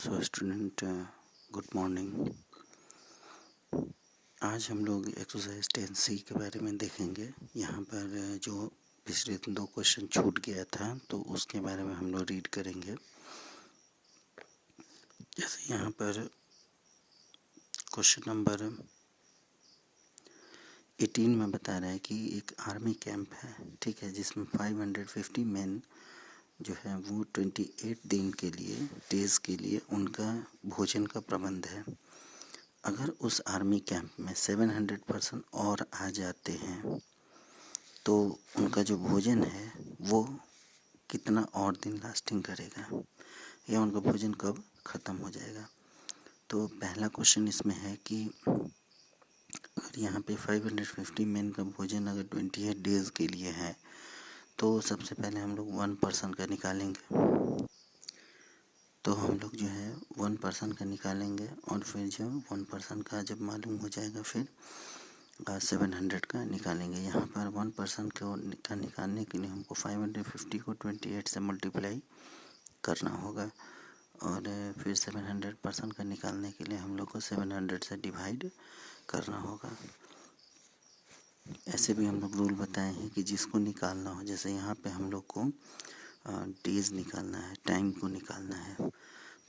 So student good morning. आज हम लोग एक्सरसाइज 10C के बारे में देखेंगे। यहाँ पर जो पिछले 2 क्वेश्चन छूट गया था तो उसके बारे में हम लोग रीड करेंगे। जैसे यहाँ पर क्वेश्चन नंबर 18 में बता रहा है कि एक आर्मी कैंप है, ठीक है, जिसमें 550 मैन जो है वो 28 दिन के लिए डेज के लिए उनका भोजन का प्रबंध है। अगर उस आर्मी कैंप में 700 पर्सन और आ जाते हैं तो उनका जो भोजन है वो कितना और दिन लास्टिंग करेगा या उनका भोजन कब ख़त्म हो जाएगा। तो पहला क्वेश्चन इसमें है कि अगर यहाँ पे 550 मैन का भोजन अगर 28 डेज़ के लिए है तो सबसे पहले हम लोग 1 पर्सन का निकालेंगे। तो हम लोग जो है 1 पर्सन का निकालेंगे और फिर जो 1 पर्सन का जब मालूम हो जाएगा फिर 700 का निकालेंगे। यहाँ पर 1 पर्सन का निकालने के लिए हमको 550 को 28 से मल्टीप्लाई करना होगा और फिर 700 पर्सन का निकालने के लिए हम लोग को 700 से डिवाइड करना होगा। ऐसे भी हम लोग रूल बताए हैं कि जिसको निकालना हो, जैसे यहाँ पे हम लोग को डेज निकालना है, टाइम को निकालना है,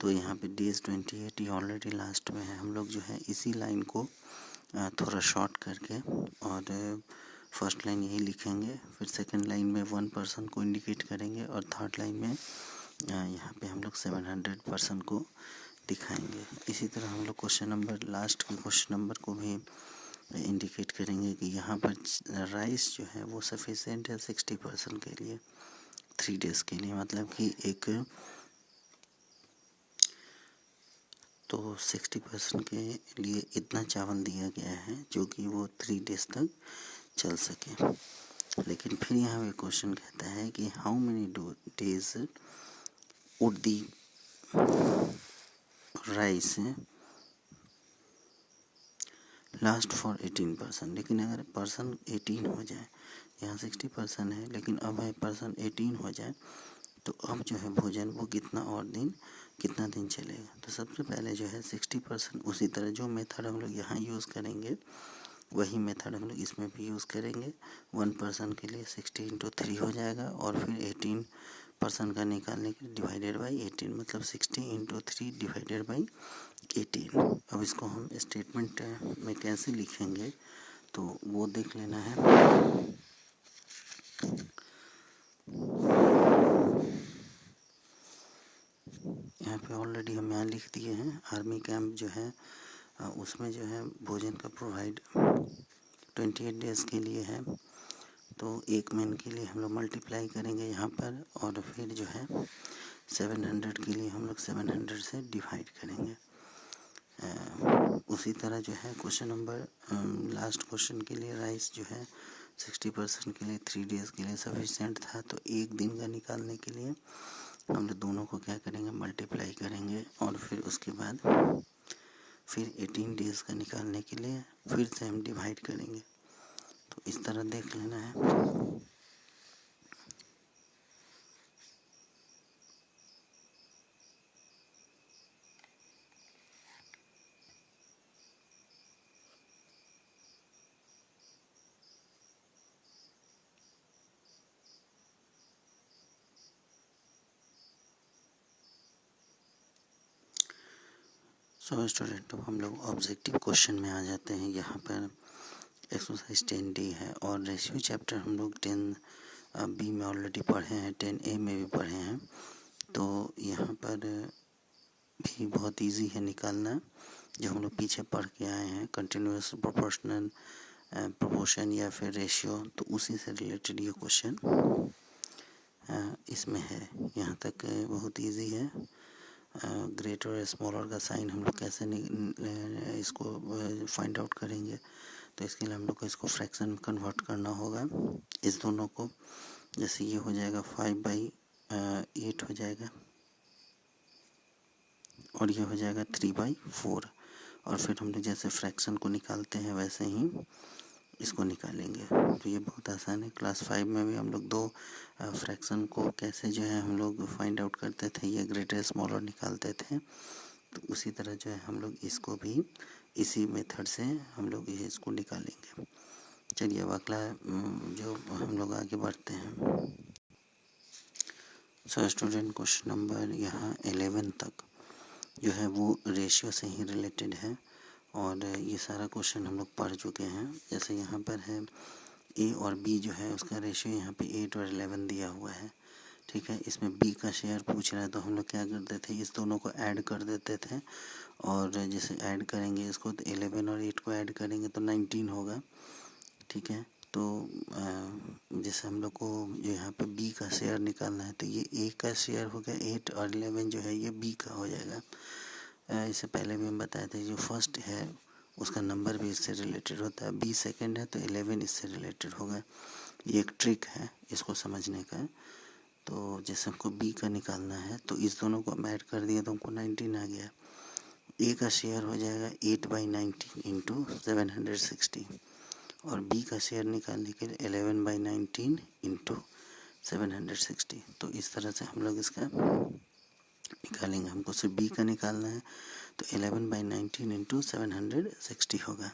तो यहाँ पे डेज 28 ये ऑलरेडी लास्ट में है। हम लोग जो है इसी लाइन को थोड़ा शॉर्ट करके और फर्स्ट लाइन यही लिखेंगे, फिर सेकंड लाइन में 1 पर्सन को इंडिकेट करेंगे और थर्ड लाइन में यहाँ पे हम लोग 700 पर्सन को दिखाएंगे। इसी तरह हम लोग क्वेश्चन नंबर लास्ट के क्वेश्चन नंबर को भी इंडिकेट करेंगे कि यहाँ पर राइस जो है वो सफिशेंट है 60 पर्सन के लिए 3 डेज़ के लिए, मतलब कि एक तो 60% के लिए इतना चावल दिया गया है जो कि वो 3 डेज तक चल सके। लेकिन फिर यहाँ पे क्वेश्चन कहता है कि how many days would the rice last for 18%। लेकिन अगर पर्सन 18 हो जाए, यहाँ 60 पर्सन है लेकिन अब है पर्सन 18 हो जाए तो अब जो है भोजन वो कितना दिन चलेगा। तो सबसे पहले जो है 60%, उसी तरह जो मेथड हम लोग यहाँ यूज़ करेंगे वही मेथड हम लोग इसमें भी यूज़ करेंगे। 1 पर्सन के लिए 60 × 3 हो जाएगा और फिर 18 पर्सन का निकालने के लिए डिवाइडेड बाई 18, मतलब 60 × 3 डिवाइडेड बाई 18। अब इसको हम स्टेटमेंट में कैसे लिखेंगे तो वो देख लेना है। यहाँ पे ऑलरेडी हम यहाँ लिख दिए हैं। आर्मी कैंप जो है उसमें जो है भोजन का प्रोवाइड 28 डेज़ के लिए है, तो एक मैन के लिए हम लोग मल्टीप्लाई करेंगे यहाँ पर और फिर जो है 700 के लिए हम लोग 700 से डिवाइड करेंगे। उसी तरह जो है क्वेश्चन नंबर लास्ट क्वेश्चन के लिए राइस जो है 60% के लिए 3 डेज़ के लिए सफिशेंट था, तो एक दिन का निकालने के लिए हम लोग दोनों को क्या करेंगे, मल्टीप्लाई करेंगे और फिर उसके बाद फिर 18 डेज़ का निकालने के लिए फिर से हम डिवाइड करेंगे। तो इस तरह देख लेना है। सो स्टूडेंट, अब हम लोग ऑब्जेक्टिव क्वेश्चन में आ जाते हैं। यहाँ पर एक्सरसाइज 10D है और रेशियो चैप्टर हम लोग 10B में ऑलरेडी पढ़े हैं, 10A में भी पढ़े हैं। तो यहाँ पर भी बहुत इजी है निकालना, जो हम लोग पीछे पढ़ के आए हैं, कंटिन्यूअस प्रोपोर्शनल प्रोपोर्शन या फिर रेशियो, तो उसी से रिलेटेड ये क्वेश्चन इसमें है। यहाँ तक बहुत इजी है। ग्रेटर और स्मॉलर का साइन हम लोग कैसे इसको फाइंड आउट करेंगे, तो इसके लिए हम लोग को इसको फ्रैक्शन में कन्वर्ट करना होगा। इस दोनों को, जैसे ये हो जाएगा 5/8 हो जाएगा और ये हो जाएगा 3/4, और फिर हम लोग जैसे फ्रैक्शन को निकालते हैं वैसे ही इसको निकालेंगे। तो ये बहुत आसान है। क्लास 5 में भी हम लोग 2 फ्रैक्शन को कैसे जो है हम लोग फाइंड आउट करते थे, ये ग्रेटर स्मॉलर निकालते थे। तो उसी तरह जो है हम लोग इसको भी इसी मेथड से हम लोग ये इसको निकालेंगे। चलिए अब अगला जो हम लोग आगे बढ़ते हैं। सो स्टूडेंट, क्वेश्चन नंबर यहाँ 11 तक जो है वो रेशियो से ही रिलेटेड है और ये सारा क्वेश्चन हम लोग पढ़ चुके हैं। जैसे यहाँ पर है ए और बी जो है उसका रेशियो यहाँ पे 8 और 11 दिया हुआ है, ठीक है। इसमें बी का शेयर पूछ रहा है तो हम लोग क्या करते थे, इस दोनों को ऐड कर देते थे और जैसे ऐड करेंगे इसको तो 11 और 8 को ऐड करेंगे तो 19 होगा, ठीक है। तो जैसे हम लोग को जो यहाँ पे बी का शेयर निकालना है तो ये ए का शेयर हो गया 8 और 11 जो है ये बी का हो जाएगा। इससे पहले भी हम बताए थे जो फर्स्ट है उसका नंबर भी इससे रिलेटेड होता है, बी सेकंड है तो 11 इससे रिलेटेड होगा। ये एक ट्रिक है इसको समझने का। तो जैसे हमको बी का निकालना है तो इस दोनों को हम ऐड कर दिए तो हमको 19 आ गया। ए का शेयर हो जाएगा 8/19 इंटू 760 और बी का शेयर निकालने के लिए 11/19 इंटू 760। तो इस तरह से हम लोग इसका निकालेंगे। हमको सिर्फ बी का निकालना है तो 11/19 इंटू 760 होगा।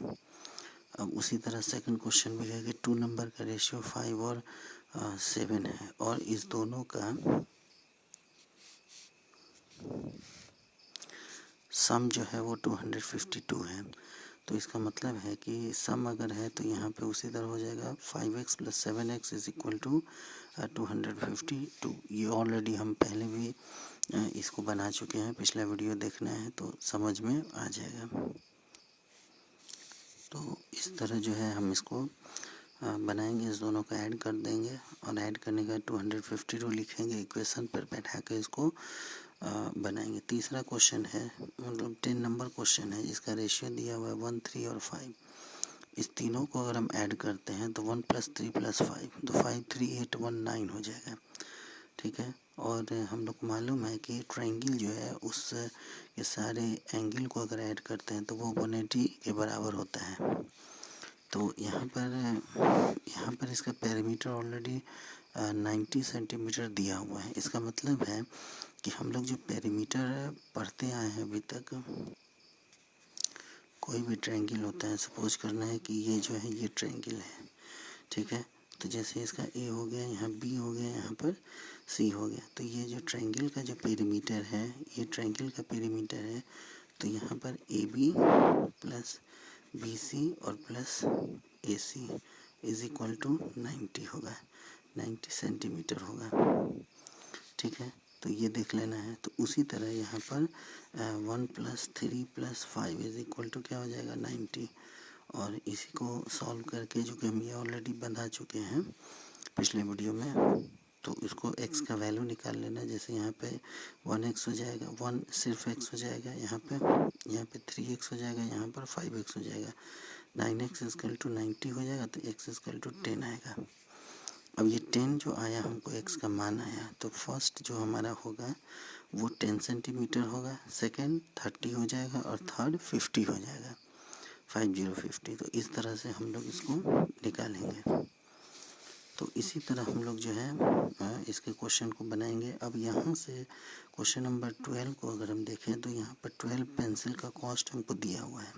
अब उसी तरह सेकंड क्वेश्चन भी है कि 2 नंबर का रेशियो 5 और 7 है और इस दोनों का सम जो है वो 252 है। तो इसका मतलब है कि सम अगर है तो यहाँ पे उसी तरह हो जाएगा 5x + 7x is equal to 252। ये ऑलरेडी हम पहले भी इसको बना चुके हैं, पिछला वीडियो देखना है तो समझ में आ जाएगा। तो इस तरह जो है हम इसको बनाएंगे, इस दोनों को ऐड कर देंगे और ऐड करने का 252 लिखेंगे, इक्वेशन पर बैठा कर इसको बनाएंगे। तीसरा क्वेश्चन है मतलब 10 नंबर क्वेश्चन है जिसका रेशियो दिया हुआ है 1, 3 और 5। इस तीनों को अगर हम ऐड करते हैं तो 1 + 3 + 5 तो 5, 3, 8, 1, 9 हो जाएगा, ठीक है। और हम लोग को मालूम है कि ट्रायंगल जो है उस ये सारे एंगल को अगर ऐड करते हैं तो वो 180 के बराबर होता है। तो यहाँ पर इसका पेरीमीटर ऑलरेडी 90 सेंटीमीटर दिया हुआ है। इसका मतलब है कि हम लोग जो पेरीमीटर पढ़ते आए हैं अभी तक, कोई भी ट्रायंगल होता है, सपोज करना है कि ये जो है ये ट्रायंगल है, ठीक है। तो जैसे इसका ए हो गया, यहाँ बी हो गया, यहाँ पर सी हो गया। तो ये जो ट्रायंगल का जो पेरीमीटर है, ये ट्रायंगल का पेरीमीटर है। तो यहाँ पर A B plus B C और plus A C is equal to 90 होगा, 90 सेंटीमीटर होगा, ठीक है। तो ये देख लेना है। तो उसी तरह यहाँ पर 1 + 3 + 5 इज इक्वल टू क्या हो जाएगा 90। और इसी को सॉल्व करके जो कि हम ये ऑलरेडी बना चुके हैं पिछले वीडियो में, तो इसको x का वैल्यू निकाल लेना। जैसे यहाँ पे 1x हो जाएगा, 1 सिर्फ x हो जाएगा, यहाँ पे 3x हो जाएगा, यहाँ पर 5x हो जाएगा, 9x = 90 हो जाएगा तो x = 10 आएगा। अब ये 10 जो आया हमको x का मान आया, तो फर्स्ट जो हमारा होगा वो 10 सेंटीमीटर होगा, सेकंड 30 हो जाएगा और थर्ड 50 हो जाएगा, 50। तो इस तरह से हम लोग इसको निकालेंगे। तो इसी तरह हम लोग जो है इसके क्वेश्चन को बनाएंगे। अब यहाँ से क्वेश्चन नंबर 12 को अगर हम देखें तो यहाँ पर 12 पेंसिल का कॉस्ट हमको दिया हुआ है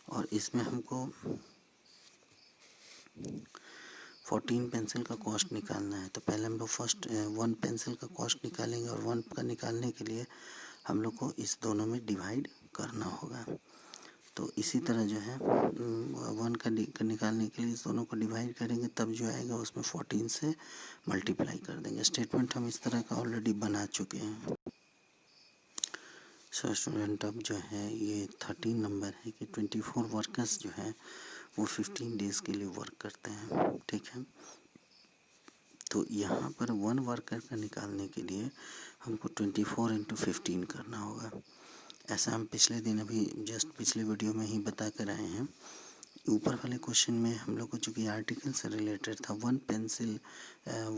और इसमें हमको 14 पेंसिल का कॉस्ट निकालना है। तो पहले हम लोग फर्स्ट 1 पेंसिल का कॉस्ट निकालेंगे और 1 का निकालने के लिए हम लोग को इस दोनों में डिवाइड करना होगा। तो इसी तरह जो है 1 का निकालने के लिए इस दोनों को डिवाइड करेंगे, तब जो आएगा उसमें 14 से मल्टीप्लाई कर देंगे। स्टेटमेंट हम इस तरह का ऑलरेडी बना चुके हैं। सो स्टूडेंट, अब जो है ये 13 नंबर है कि 24 वर्कर्स जो है वो 15 डेज़ के लिए वर्क करते हैं, ठीक है। तो यहाँ पर 1 वर्कर का निकालने के लिए हमको 24 × 15 करना होगा। ऐसा हम पिछले दिन अभी जस्ट पिछले वीडियो में ही बता कर आए हैं। ऊपर वाले क्वेश्चन में हम लोग को चूँकि आर्टिकल से रिलेटेड था, 1 पेंसिल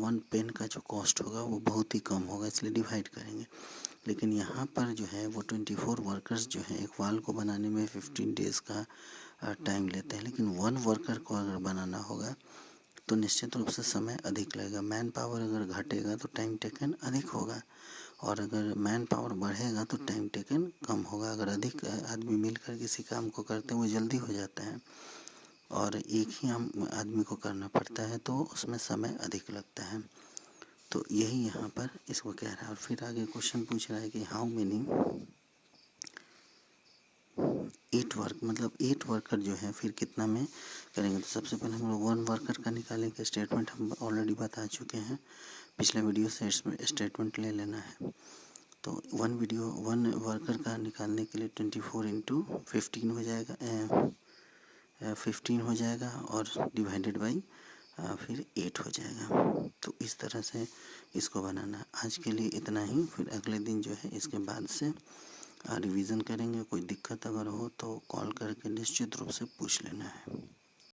1 पेन का जो कॉस्ट होगा वो बहुत ही कम होगा, इसलिए डिवाइड करेंगे। लेकिन यहाँ पर जो है वो 24 वर्कर्स जो है एक वाल को बनाने में 15 डेज़ का टाइम लेते हैं, लेकिन 1 वर्कर को अगर बनाना होगा तो निश्चित रूप से समय अधिक लगेगा। मैन पावर अगर घटेगा तो टाइम टेकन अधिक होगा, और अगर मैन पावर बढ़ेगा तो टाइम टेकन कम होगा। अगर अधिक आदमी मिलकर किसी काम को करते हैं वो जल्दी हो जाता है, और एक ही आदमी को करना पड़ता है तो उसमें समय अधिक लगता है। तो यही यहाँ पर इसको कह रहा है। और फिर आगे क्वेश्चन पूछ रहा है कि हाउ मेनी 8 वर्क, मतलब 8 वर्कर जो है फिर कितना में करेंगे। तो सबसे पहले हम लोग 1 वर्कर का निकालेंगे। स्टेटमेंट हम ऑलरेडी बता चुके हैं, पिछले वीडियो से स्टेटमेंट ले लेना है। तो 1 वर्कर का निकालने के लिए 24 इंटू 15 हो जाएगा, 15 हो जाएगा, और डिवाइडेड बाई फिर 8 हो जाएगा। तो इस तरह से इसको बनाना। आज के लिए इतना ही, फिर अगले दिन जो है इसके बाद से रिवीजन करेंगे। कोई दिक्कत अगर हो तो कॉल करके निश्चित रूप से पूछ लेना है।